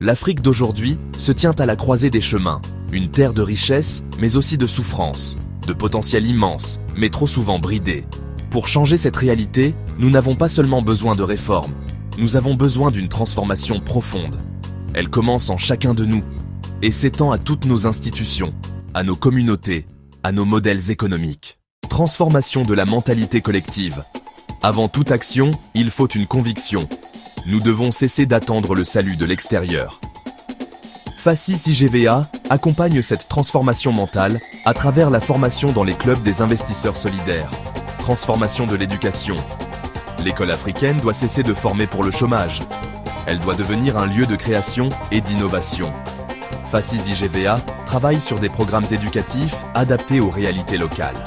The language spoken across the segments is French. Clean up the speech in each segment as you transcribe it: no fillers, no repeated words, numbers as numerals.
L'Afrique d'aujourd'hui se tient à la croisée des chemins, une terre de richesse, mais aussi de souffrance, de potentiel immense, mais trop souvent bridé. Pour changer cette réalité, nous n'avons pas seulement besoin de réformes, nous avons besoin d'une transformation profonde. Elle commence en chacun de nous et s'étend à toutes nos institutions, à nos communautés, à nos modèles économiques. Transformation de la mentalité collective. Avant toute action, il faut une conviction. Nous devons cesser d'attendre le salut de l'extérieur. FACIS IGVA accompagne cette transformation mentale à travers la formation dans les clubs des investisseurs solidaires. Transformation de l'éducation. L'école africaine doit cesser de former pour le chômage. Elle doit devenir un lieu de création et d'innovation. FACIS IGVA travaille sur des programmes éducatifs adaptés aux réalités locales.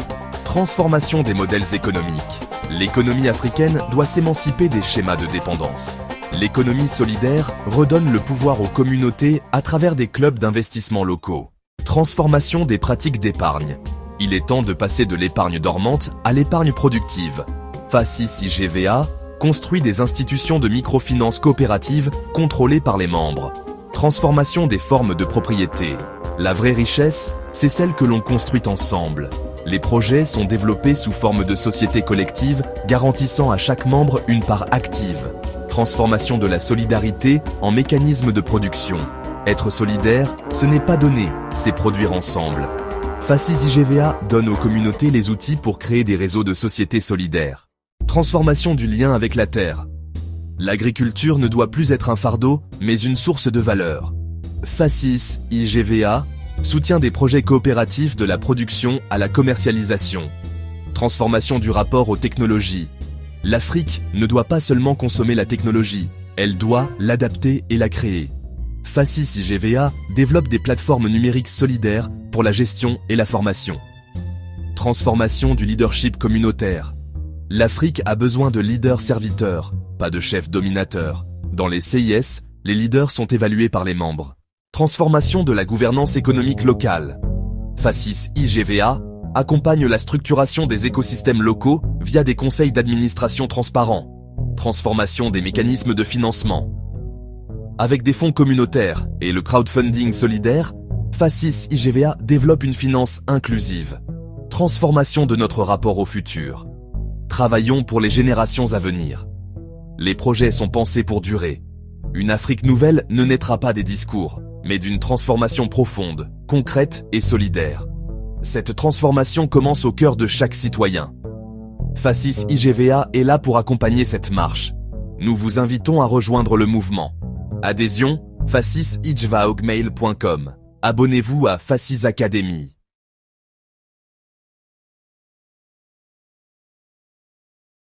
Transformation des modèles économiques. L'économie africaine doit s'émanciper des schémas de dépendance. L'économie solidaire redonne le pouvoir aux communautés à travers des clubs d'investissement locaux. Transformation des pratiques d'épargne. Il est temps de passer de l'épargne dormante à l'épargne productive. FACIS IGVA construit des institutions de microfinance coopératives contrôlées par les membres. Transformation des formes de propriété. La vraie richesse, c'est celle que l'on construit ensemble. Les projets sont développés sous forme de sociétés collectives, garantissant à chaque membre une part active. Transformation de la solidarité en mécanisme de production. Être solidaire, ce n'est pas donner, c'est produire ensemble. FACIS IGVA donne aux communautés les outils pour créer des réseaux de sociétés solidaires. Transformation du lien avec la terre. L'agriculture ne doit plus être un fardeau, mais une source de valeur. FACIS IGVA soutient des projets coopératifs de la production à la commercialisation. Transformation du rapport aux technologies. L'Afrique ne doit pas seulement consommer la technologie, elle doit l'adapter et la créer. FACIS IGVA développe des plateformes numériques solidaires pour la gestion et la formation. Transformation du leadership communautaire. L'Afrique a besoin de leaders serviteurs, pas de chefs dominateurs. Dans les CIS, les leaders sont évalués par les membres. Transformation de la gouvernance économique locale. FACIS IGVA accompagne la structuration des écosystèmes locaux via des conseils d'administration transparents. Transformation des mécanismes de financement. Avec des fonds communautaires et le crowdfunding solidaire, FACIS IGVA développe une finance inclusive. Transformation de notre rapport au futur. Travaillons pour les générations à venir. Les projets sont pensés pour durer. Une Afrique nouvelle ne naîtra pas des discours, mais d'une transformation profonde, concrète et solidaire. Cette transformation commence au cœur de chaque citoyen. FACIS IGVA est là pour accompagner cette marche. Nous vous invitons à rejoindre le mouvement. Adhésion, facisigva@gmail.com. Abonnez-vous à FACIS Academy.